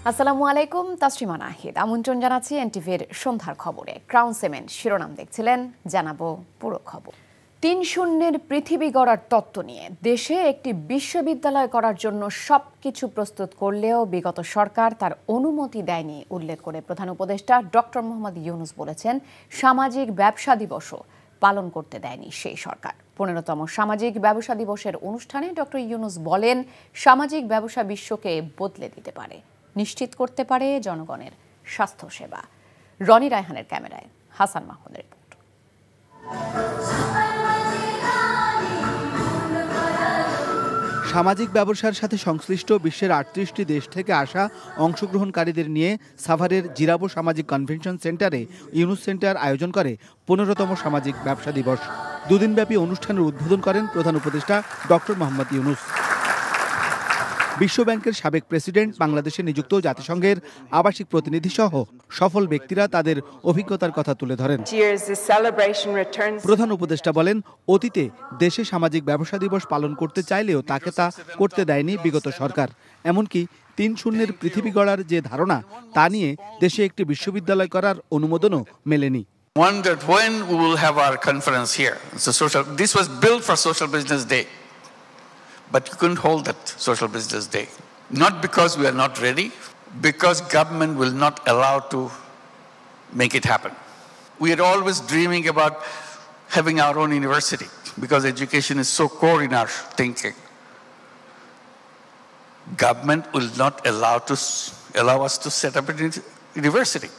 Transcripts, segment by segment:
আসসালামু আলাইকুম, তাসরিমা নাহিদ আমন্ত্রণ জানাচ্ছি এনটিভির সন্ধ্যার খবরে। ক্রাউন সিমেন্ট শিরোনাম দেখছিলেন, জানাবো পুরো খবর। ৩-০ পৃথিবী গড়ার তত্ত্ব নিয়ে দেশে একটি বিশ্ববিদ্যালয় করার জন্য সবকিছু প্রস্তুত করলেও বিগত সরকার তার অনুমতি দেয়নি উল্লেখ করে প্রধান উপদেষ্টা ডক্টর মোহাম্মদ ইউনূস বলেছেন, সামাজিক ব্যবসা দিবসও পালন করতে দেয়নি সেই সরকার। ১৫তম সামাজিক ব্যবসা দিবসের অনুষ্ঠানে ডক্টর ইউনূস বলেন, সামাজিক ব্যবসা বিশ্বকে বদলে দিতে পারে, নিশ্চিত করতে পারে জনগণের স্বাস্থ্যসেবা। রনি রায়হানের ক্যামেরায় হাসান মাহমুদের রিপোর্ট। সামাজিক ব্যবসার সাথে সংশ্লিষ্ট বিশ্বের ৩৮টি দেশ থেকে আসা অংশগ্রহণকারীদের নিয়ে সাভারের জিরাবো সামাজিক কনভেনশন সেন্টারে ইউনূস সেন্টার আয়োজন করে ১৫তম সামাজিক ব্যবসা দিবস। দুদিনব্যাপী অনুষ্ঠানের উদ্বোধন করেন প্রধান উপদেষ্টা ডক্টর মোহাম্মদ ইউনূস। বিশ্বব্যাংকের সাবেক প্রেসিডেন্ট, বাংলাদেশে নিযুক্ত জাতিসংঘের আবাসিক প্রতিনিধি সহ সফল ব্যক্তিরা তাদের অভিজ্ঞতার কথা তুলে ধরেন। প্রধান উপদেষ্টা বলেন, অতীতে দেশে সামাজিক ব্যবসা দিবস পালন করতে চাইলেও তাকে তা করতে দেয়নি বিগত সরকার। এমনকি ৩-০ পৃথিবী গড়ার যে ধারণা, তা নিয়ে দেশে একটি বিশ্ববিদ্যালয় করার অনুমোদনও মেলেনি। Wondered when we will have our conference here. This was built for Social Business Day. But you couldn't hold that Social Business Day. Not because we are not ready, because government will not allow to make it happen. We are always dreaming about having our own university because education is so core in our thinking. Government will not allow us to set up a university.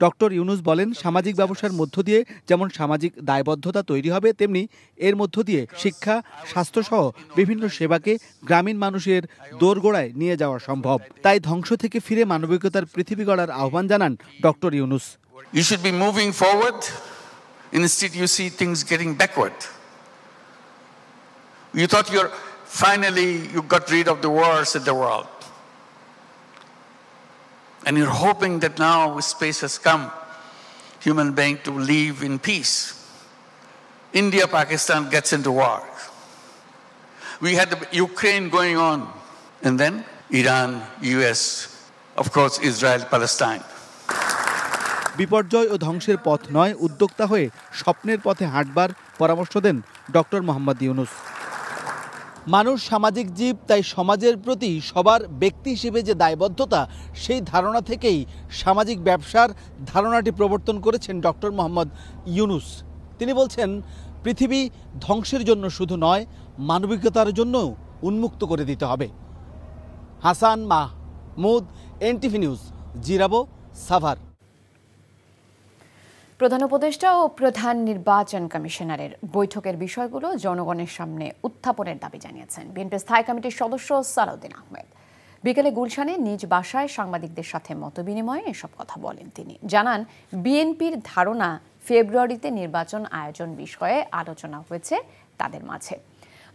Doctor Yunus বলেন, সামাজিক ব্যবসার মধ্য দিয়ে যেমন সামাজিক দায়বদ্ধতা তৈরি হবে, তেমনি এর মধ্য দিয়ে শিক্ষা, স্বাস্থ্যসহ বিভিন্ন সেবাকে গ্রামীণ মানুষের দোরগোড়ায় নিয়ে যাওয়া সম্ভব। তাই ধ্বংস থেকে ফিরে মানবিকতার পৃথিবী গড়ার আহ্বান জানান doctor Yunus. You should be moving forward. Instead, you see things getting backward. You thought you got rid of the wars in the world. And you're hoping that now space has come, human being to live in peace. India, Pakistan gets into war. We had the Ukraine going on. And then Iran, US, of course, Israel, Palestine. বিপর্যয় ও ধ্বংসের পথ নয়, উদ্যোক্তা হয়ে স্বপ্নের পথে হাঁটবার পরামর্শ দেন doctor Mohammad Yunus. মানুষ সামাজিক জীব, তাই সমাজের প্রতি সবার ব্যক্তি হিসেবে যে দায়বদ্ধতা, সেই ধারণা থেকেই সামাজিক ব্যবসার ধারণাটি প্রবর্তন করেছেন ডক্টর মোহাম্মদ ইউনূস। তিনি বলছেন, পৃথিবী ধ্বংসের জন্য শুধু নয়, মানবিকতার জন্য উন্মুক্ত করে দিতে হবে। Hasan Mahmud, NTV news, Zirabo, Savar. প্রধান উপদেষ্টা ও প্রধান নির্বাচন কমিশনারের বৈঠকের বিষয়গুলো জনগণের সামনে উত্থাপনের দাবি জানিয়েছেন বিএনপি স্থায়ী কমিটির সদস্য সালাউদ্দিন আহমেদ। বিকেলে গুলশানে নিজ বাসায় সাংবাদিকদের সাথে মতবিনিময়ে এসব কথা বলেন তিনি। জানান, বিএনপির ধারণা ফেব্রুয়ারিতে নির্বাচন আয়োজন বিষয়ে আলোচনা হয়েছে তাদের মাঝে।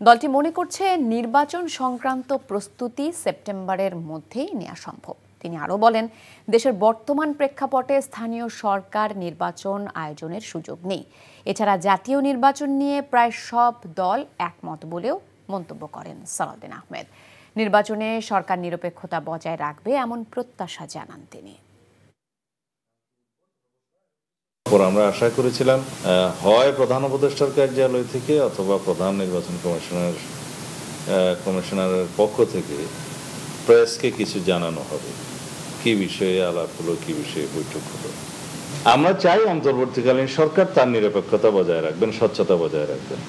দলটি মনে করছে নির্বাচন সংক্রান্ত প্রস্তুতি সেপ্টেম্বরের মধ্যেই নেওয়া সম্ভব। তিনি আরও বলেন, দেশের বর্তমান প্রেক্ষাপটে স্থানীয় সরকার নির্বাচন আয়োজনের সুযোগ নেই। এছাড়া জাতীয় নির্বাচন নিয়ে প্রায় সব দল একমত বলেও মন্তব্য করেন সালাউদ্দিন আহমেদ। নির্বাচনে সরকার নিরপেক্ষতা বজায় রাখবে এমন প্রত্যাশা জানান তিনি। আমরা আশা করেছিলাম হয় প্রধান উপদেষ্টার কার্যালয় থেকে অথবা প্রধান নির্বাচন কমিশনারের পক্ষ থেকে প্রেসকে কিছু জানানো হবে, কি বিষয়ে আলাপ হলো, কি বিষয়ে বৈঠক হলো। আমরা চাই অন্তর্বর্তীকালীন সরকার তার নিরপেক্ষতা বজায় রাখবেন, স্বচ্ছতা বজায় রাখবেন।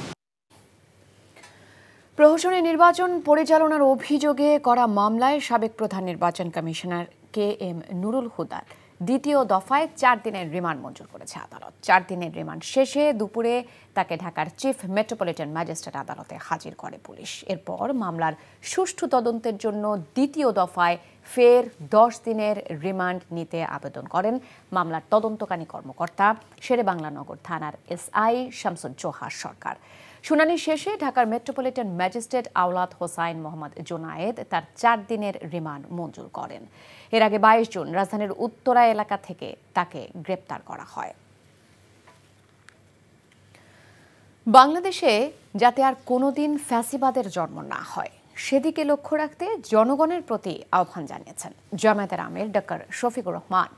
প্রহসনী নির্বাচন পরিচালনার অভিযোগে করা মামলায় সাবেক প্রধান নির্বাচন কমিশনার KM নুরুল হুদার দ্বিতীয় দফায় 4 দিনের রিমান্ড মঞ্জুর করেছে আদালত। 4 দিনের রিমান্ড শেষে দুপুরে তাকে ঢাকার চিফ মেট্রোপলিটন ম্যাজিস্ট্রেট আদালতে হাজির করে পুলিশ। এরপর মামলার সুষ্ঠু তদন্তের জন্য দ্বিতীয় দফায় ফের 10 দিনের রিমান্ড নিতে আবেদন করেন মামলার তদন্তকারী কর্মকর্তা শেরেবাংলা নগর থানার SI শামসুজ্জোহা সরকার। শুনানি শেষে ঢাকার মেট্রোপলিটন ম্যাজিস্ট্রেট আওলাদ হোসাইন মোহাম্মদ জোনায়েদ তার 4 দিনের রিমান্ড মঞ্জুর করেন। এর আগে 22 জুন রাজধানীর উত্তরা এলাকা থেকে তাকে গ্রেপ্তার করা হয়। বাংলাদেশে যাতে আর কোনোদিন ফ্যাসিবাদের জন্ম না হয় সেদিকে লক্ষ্য রাখতে জনগণের প্রতি আহ্বান জানিয়েছেন জামায়াতের আমির ডক্টর শফিকুর রহমান।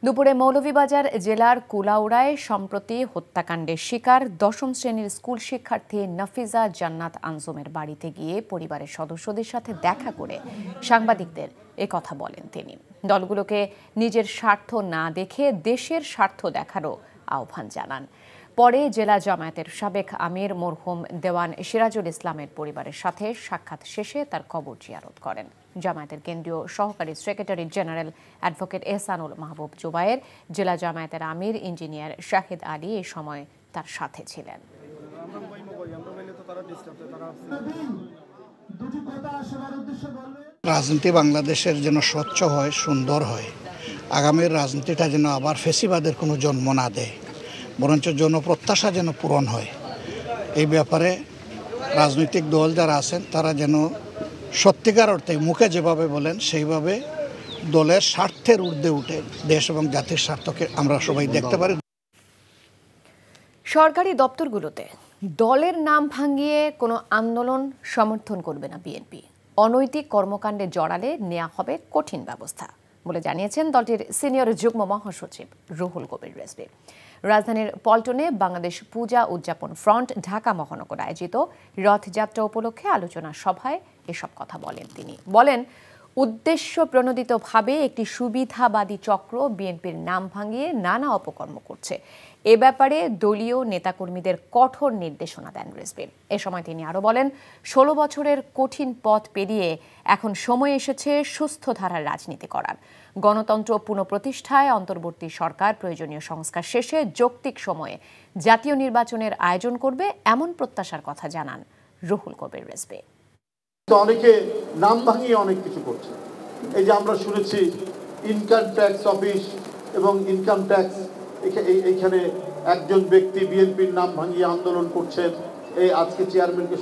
দুপুরে মৌলভীবাজার জেলার কুলাউড়ায় সম্প্রতি হত্যাকাণ্ডের শিকার 10ম শ্রেণীর স্কুল শিক্ষার্থী নাফিজা জান্নাত আঞ্জুমের বাড়িতে গিয়ে পরিবারের সদস্যদের সাথে দেখা করে সাংবাদিকদের কথা বলেন তিনি। দলগুলোকে নিজের স্বার্থ না দেখে দেশের স্বার্থ দেখারও আহ্বান জানান। পরে জেলা জামায়াতের সাবেক আমির মরহুম দেওয়ান সিরাজুল ইসলামের পরিবারের সাথে সাক্ষাৎ শেষে তার কবর জিয়ারত করেন। জামায়াতের কেন্দ্রীয় সহকারী সেক্রেটারি জেনারেল অ্যাডভোকেট এহসানুল মাহবুব জুবায়ের, জেলা জামায়াতের আমির ইঞ্জিনিয়ার শাহিদ আলী এ সময় তার সাথে ছিলেন। রাজনীতি বাংলাদেশের যেন স্বচ্ছ হয়, সুন্দর হয়, আগামীর রাজনীতিটা যেন আবার ফেসিবাদের কোনো জন্ম না দেয়, বরঞ্চ জনপ্রত্যাশা যেন পূরণ হয়। এই ব্যাপারে রাজনৈতিক দল যারা আছেন তারা যেন সত্যিকার অর্থে মুখে যেভাবে বলেন সেইভাবে দলের স্বার্থের ঊর্ধ্বে উঠে দেশ এবং জাতির স্বার্থকে আমরা সবাই দেখতে পারি। সরকারি দপ্তরগুলোতে দলের নাম ভাঙিয়ে কোনো আন্দোলন সমর্থন করবে না বিএনপি। অনৈতিক কর্মকাণ্ডে জড়ালে নেওয়া হবে কঠিন ব্যবস্থা বলে জানিয়েছেন দলটির সিনিয়র যুগ্ম মহাসচিব রুহুল কবির রিজভী। রাজধানীর পল্টনে বাংলাদেশ পূজা উদযাপন ফ্রন্ট ঢাকা মহানগর আয়োজিত রথযাত্রা উপলক্ষে আলোচনা সভায় এসব কথা বলেন তিনি। বলেন, উদ্দেশ্য প্রণোদিতভাবে একটি সুবিধাবাদী চক্র বিএনপির নাম ভাঙিয়ে নানা অপকর্ম করছে। এ ব্যাপারে দলীয় নেতাকর্মীদের কঠোর নির্দেশনা দেন রিজভী। এ সময় তিনি আরও বলেন, 16 বছরের কঠিন পথ পেরিয়ে এখন সময় এসেছে সুস্থ ধারার রাজনীতি করার। গণতন্ত্র পুনঃপ্রতিষ্ঠায় অন্তর্বর্তী সরকার প্রয়োজনীয় সংস্কার শেষে যৌক্তিক সময়ে জাতীয় নির্বাচনের আয়োজন করবে এমন প্রত্যাশার কথা জানান রুহুল কবির রিজভী। অনেকে নাম ভাঙিয়ে অনেক কিছু করছে। এই যে আমরা শুনেছি ইনকাম ট্যাক্স অফিস এবং ইনকাম ট্যাক্স এইখানে একজন ব্যক্তি বিএনপির নাম ভাঙিয়ে আন্দোলন করছেন, এই আজকে চেয়ারম্যানকে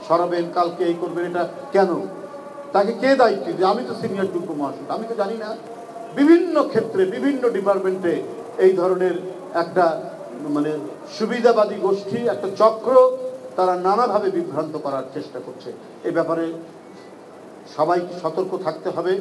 সরাবেন, কালকে এই করবেন। এটা কেন? তাকে কে দায়িত্ব দিবে? আমি তো সিনিয়র যুগ্ম মহাসচিব, আমি তো জানি না। বিভিন্ন ক্ষেত্রে বিভিন্ন ডিপার্টমেন্টে এই ধরনের একটা সুবিধাবাদী গোষ্ঠী, একটা চক্র, তারা নানাভাবে বিভ্রান্ত করার চেষ্টা করছে। এই ব্যাপারে সবাইকে সতর্ক থাকতে হবে।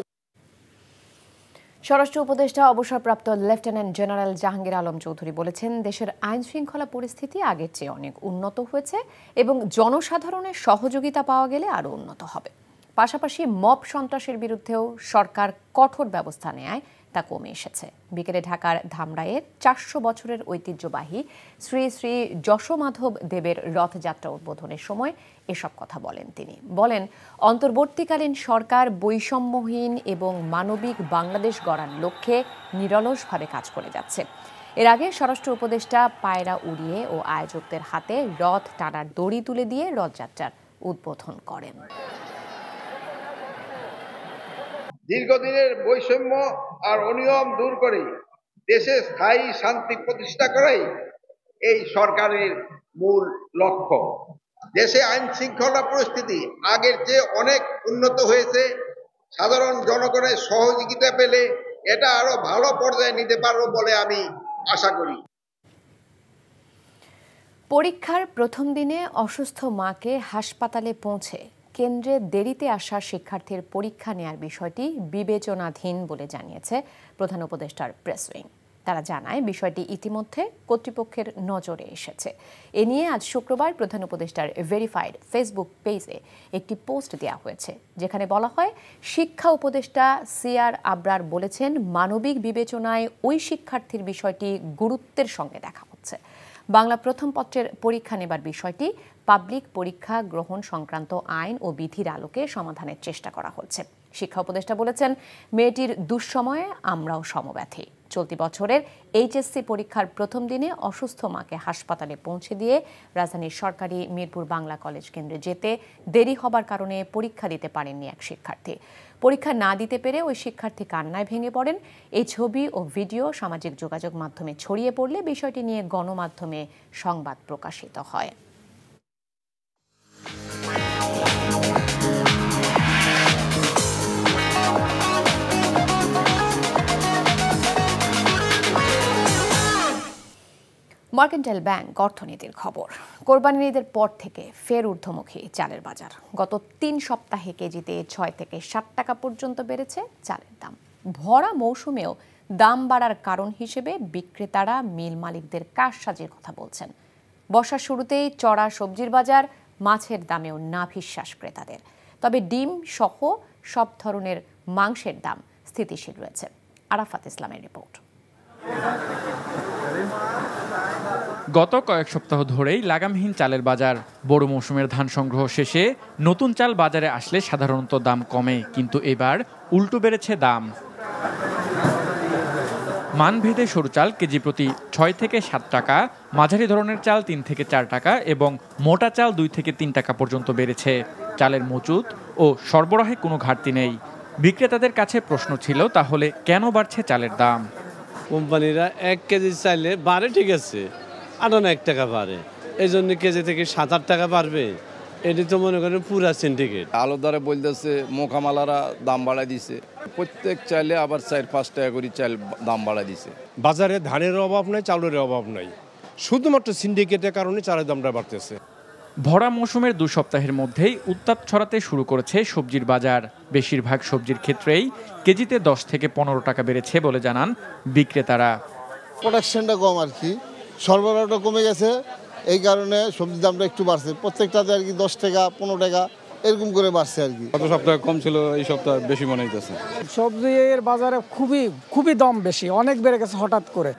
স্বরাষ্ট্র উপদেষ্টা অবসরপ্রাপ্ত লেফটেন্যান্ট জেনারেল জাহাঙ্গীর আলম চৌধুরী বলেছেন, দেশের আইন শৃঙ্খলা পরিস্থিতি আগের চেয়ে অনেক উন্নত হয়েছে এবং জনসাধারণের সহযোগিতা পাওয়া গেলে আরও উন্নত হবে। পাশাপাশি মব সন্ত্রাসের বিরুদ্ধেও সরকার কঠোর ব্যবস্থা নেয় তা কমে এসেছে। বিকেলে ঢাকার ধামরাইয়ের 400 বছরের ঐতিহ্যবাহী শ্রী শ্রী যশোমাধব দেবের রথযাত্রা উদ্বোধনের সময় এসব কথা বলেন তিনি। বলেন, অন্তর্বর্তীকালীন সরকার বৈষম্যহীন এবং মানবিক বাংলাদেশ গড়ার লক্ষ্যে নিরলসভাবে কাজ করে যাচ্ছে। এর আগে স্বরাষ্ট্র উপদেষ্টা পায়রা উড়িয়ে ও আয়োজকদের হাতে রথ টানার দড়ি তুলে দিয়ে রথযাত্রার উদ্বোধন করেন। দীর্ঘদিনের বৈষম্য আর অনিয়ম দূর করে দেশে স্থায়ী শান্তি প্রতিষ্ঠা করাই এই সরকারের মূল লক্ষ্য। দেশে আইন শৃঙ্খলা পরিস্থিতি আগের চেয়ে অনেক উন্নত হয়েছে। সাধারণ জনগণের সহযোগিতা পেলে এটা আরো ভালো পর্যায়ে নিতে পারবো বলে আমি আশা করি। পরীক্ষার প্রথম দিনে অসুস্থ মাকে হাসপাতালে পৌঁছে কেন্দ্রে দেরিতে আসা শিক্ষার্থীর পরীক্ষা নেয়ার বিষয়টি বিবেচনাধীন বলে জানিয়েছে প্রধান উপদেষ্টার প্রেস উইং। তারা জানায়, বিষয়টি ইতিমধ্যে কর্তৃপক্ষের নজরে এসেছে। এ নিয়ে আজ শুক্রবার প্রধান উপদেষ্টার ভেরিফাইড ফেসবুক পেজে একটি পোস্ট দেওয়া হয়েছে, যেখানে বলা হয়, শিক্ষা উপদেষ্টা সিআর আবরার বলেছেন, মানবিক বিবেচনায় ওই শিক্ষার্থীর বিষয়টি গুরুত্বের সঙ্গে দেখা হচ্ছে। বাংলা প্রথম পত্রের পরীক্ষা নেবার বিষয়টি পাবলিক পরীক্ষা গ্রহণ সংক্রান্ত আইন ও বিধির আলোকে সমাধানের চেষ্টা করা হচ্ছে। শিক্ষা উপদেষ্টা বলেছেন, মেয়েটির দুঃসময়ে আমরাও সমব্যথী। চলতি বছরের এইচএসসি পরীক্ষার প্রথম দিনে অসুস্থ মাকে হাসপাতালে পৌঁছে দিয়ে রাজধানীর সরকারি মিরপুর বাংলা কলেজ কেন্দ্রে যেতে দেরি হবার কারণে পরীক্ষা দিতে পারেননি এক শিক্ষার্থী। পরীক্ষা না দিতে পেরে ওই শিক্ষার্থী কান্নায় ভেঙে পড়েন। এই ছবি ও ভিডিও সামাজিক যোগাযোগ মাধ্যমে ছড়িয়ে পড়লে বিষয়টি নিয়ে গণমাধ্যমে সংবাদ প্রকাশিত হয়। মার্কেন্টাইল ব্যাংক অর্থনীতির খবর। কোরবানির ঈদের পর থেকে ফের ঊর্ধ্বমুখী চালের বাজার। গত 3 সপ্তাহে কেজিতে 6 থেকে 7 টাকা পর্যন্ত বেড়েছে চালের দাম। ভরা মৌসুমেও দাম বাড়ার কারণ হিসেবে বিক্রেতারা মিল মালিকদের কারসাজির কথা বলছেন। বর্ষার শুরুতেই চড়া সবজির বাজার, মাছের দামেও নাভিশ্বাস ক্রেতাদের। তবে ডিম সহ সব ধরনের মাংসের দাম স্থিতিশীল রয়েছে। আরাফাত ইসলামের রিপোর্ট। গত কয়েক সপ্তাহ ধরেই লাগামহীন চালের বাজার। বড় মৌসুমের ধান সংগ্রহ শেষে নতুন চাল বাজারে আসলে সাধারণত দাম কমে, কিন্তু এবার উল্টো বেড়েছে দাম। মানভেদে সরু চাল কেজি প্রতি 6 থেকে 7 টাকা, মাঝারি ধরনের চাল 3 থেকে 4 টাকা এবং মোটা চাল 2 থেকে 3 টাকা পর্যন্ত বেড়েছে। চালের মজুত ও সরবরাহে কোনো ঘাটতি নেই। বিক্রেতাদের কাছে প্রশ্ন ছিল, তাহলে কেন বাড়ছে চালের দাম? কোম্পানিরা 1 কেজি চাইলে বাড়ে, ঠিক আছে, 8-9 টাকা বাড়ে, এই জন্য কেজি থেকে 7-8 টাকা বাড়বে। এটি তো মনে করেন পুরা সিন্ডিকেট। আলুর দরে বলতেছে মোকামালারা দাম বাড়াই দিছে, প্রত্যেক চাইলে আবার 4-5 টাকা করে চাল দাম বাড়াই দিছে। বাজারে ধানের অভাব নাই, চাউলের অভাব নাই, শুধুমাত্র সিন্ডিকেটের কারণে চালের দামটা বাড়তেছে। ভরা মৌসুমের 2 সপ্তাহের মধ্যেই উত্তাপ ছড়াতে শুরু করেছে সবজির বাজার। বেশিরভাগ সবজির ক্ষেত্রেই কেজিতে 10 থেকে 15 টাকা বেড়েছে বলে জানান বিক্রেতারা। প্রোডাকশনটা কম আর কি, সরবরাহটা কমে গেছে, এই কারণে সবজির দামটা একটু বাড়ছে। প্রত্যেকটাতে আর কি 10 টাকা 15 টাকা এরকম করে বাড়ছে আর কি। গত সপ্তাহে কম ছিল, এই সপ্তাহে বেশি মনে হইতেছে। সবজির বাজারে খুবই দাম বেশি, অনেক বেড়ে গেছে হঠাৎ করে।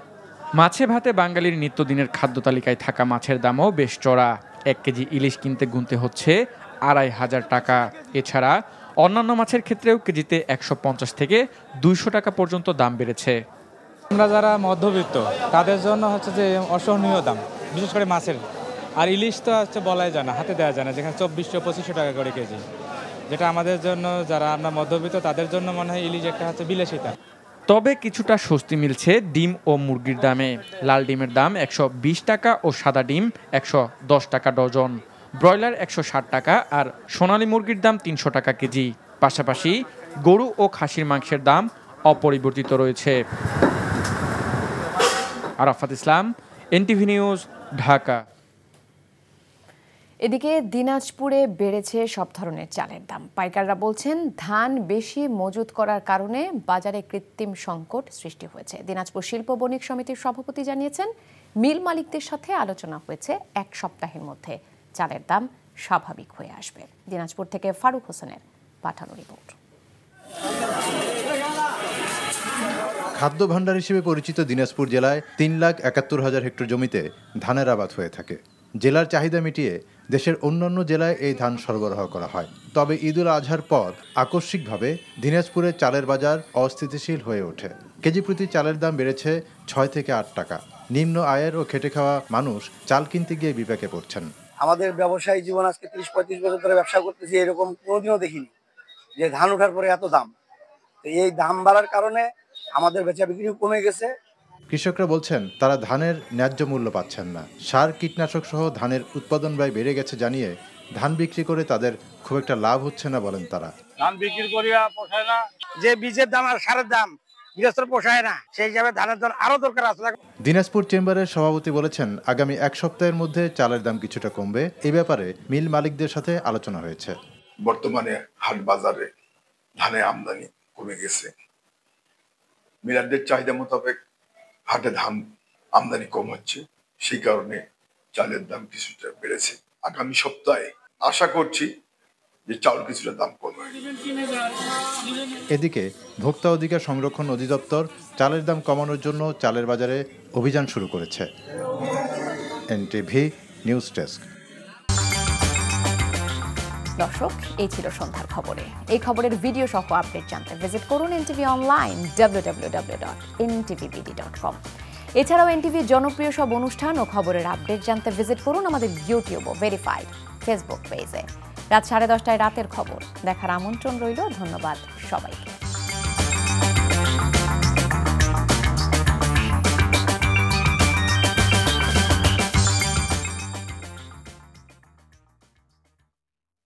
মাছে ভাতে বাঙালির নিত্যদিনের খাদ্য তালিকায় থাকা মাছের দামও বেশ চড়া। 1 কেজি ইলিশ কিনতে গুনতে হচ্ছে 2500 টাকা। এছাড়া অন্যান্য মাছের ক্ষেত্রেও কেজিতে 150 থেকে 200 টাকা পর্যন্ত দাম বেড়েছে। আমরা যারা মধ্যবিত্ত তাদের জন্য হচ্ছে যে অসহনীয় দাম, বিশেষ করে মাছের। আর ইলিশ তো হচ্ছে বলাই যায় না, হাতে দেওয়া যায় না, যেখানে 2400-2500 টাকা করে কেজি, যেটা আমাদের জন্য, যারা আমরা মধ্যবিত্ত তাদের জন্য মনে হয় ইলিশ একটা হচ্ছে বিলাসিতা। তবে কিছুটা স্বস্তি মিলছে ডিম ও মুরগির দামে। লাল ডিমের দাম 120 টাকা ও সাদা ডিম 110 টাকা ডজন। ব্রয়লার 160 টাকা আর সোনালী মুরগির দাম 300 টাকা কেজি। পাশাপাশি গরু ও খাসির মাংসের দাম অপরিবর্তিত রয়েছে। আরাফাত ইসলাম, এনটিভি নিউজ, ঢাকা। এদিকে দিনাজপুরে বেড়েছে সব ধরনের চালের দাম। পাইকাররা বলছেন, ধান বেশি মজুত করার কারণে বাজারে কৃত্রিম সংকট সৃষ্টি হয়েছে। দিনাজপুর শিল্প বণিক সমিতির সভাপতি জানিয়েছেন, মিল মালিকদের সাথে আলোচনা হয়েছে, 1 সপ্তাহের মধ্যে চালের দাম স্বাভাবিক হয়ে আসবে। দিনাজপুর থেকে ফারুক হোসেনের পাঠানো রিপোর্ট। খাদ্য ভাণ্ডার হিসেবে পরিচিত দিনাজপুর জেলায় 3,71,000 হেক্টর জমিতে ধানের আবাদ হয়ে থাকে। জেলার চাহিদা মিটিয়ে দেশের অন্যান্য জেলায় এই ধান সরবরাহ করা হয়। তবে ঈদুল আজহার পর আকস্মিকভাবে দিনাজপুরে চালের বাজার অস্থিতিশীল হয়ে ওঠে। কেজি প্রতি চালের দাম বেড়েছে 6 থেকে 8 টাকা। নিম্ন আয়ের ও খেটে খাওয়া মানুষ চাল কিনতে গিয়ে বিপাকে পড়ছেন। আমাদের ব্যবসায়ী জীবন আজকে 30-35 বছর ধরে ব্যবসা করতেছি, এরকম কোনোদিনও দেখিনি যে ধান ওঠার পরে এত দাম। এই দাম বাড়ার কারণে আমাদের বেচা বিক্রি কমে গেছে। কৃষকরা বলছেন, তারা ধানের ন্যায্য মূল্য পাচ্ছেন না। সার, কীটনাশক সহ ধানের উৎপাদন ব্যয় বেড়ে গেছে জানিয়ে ধান বিক্রি করে তাদের খুব একটা লাভ হচ্ছে না বলেন তারা। ধান বিক্রি করিয়া পোষায় না, যে বীজের দাম আর সারের দাম গৃহস্থর পোষায় না, সেই হিসাবে ধানের দাম আরো দরকার আছে। দিনাজপুর চেম্বারের সভাপতি বলেছেন, আগামী 1 সপ্তাহের মধ্যে চালের দাম কিছুটা কমবে। এই ব্যাপারে মিল মালিকদের সাথে আলোচনা হয়েছে। বর্তমানে হাট বাজারে ধানের আমদানি কমে গেছে, মিলারদের চাহিদা মোতাবেক হাটে ধান আমদানি কম হচ্ছে, সেই কারণে চালের দাম কিছুটা বেড়েছে। আগামী সপ্তাহে আশা করছি যে চাউল কিছুটা দাম কমবে। এদিকে ভোক্তা অধিকার সংরক্ষণ অধিদপ্তর চালের দাম কমানোর জন্য চালের বাজারে অভিযান শুরু করেছে। NTV news desk. দর্শক, এই ছিল সন্ধ্যার খবরে। এই খবরের ভিডিও সহ আপডেট জানতে ভিজিট করুন এনটিভি অনলাইন www.ntvbd.com। এছাড়াও এনটিভির জনপ্রিয় সব অনুষ্ঠান ও খবরের আপডেট জানতে ভিজিট করুন আমাদের ইউটিউব ও ভেরিফাইড ফেসবুক পেজে। রাত 10:30টায় রাতের খবর দেখার আমন্ত্রণ রইল। ধন্যবাদ সবাইকে।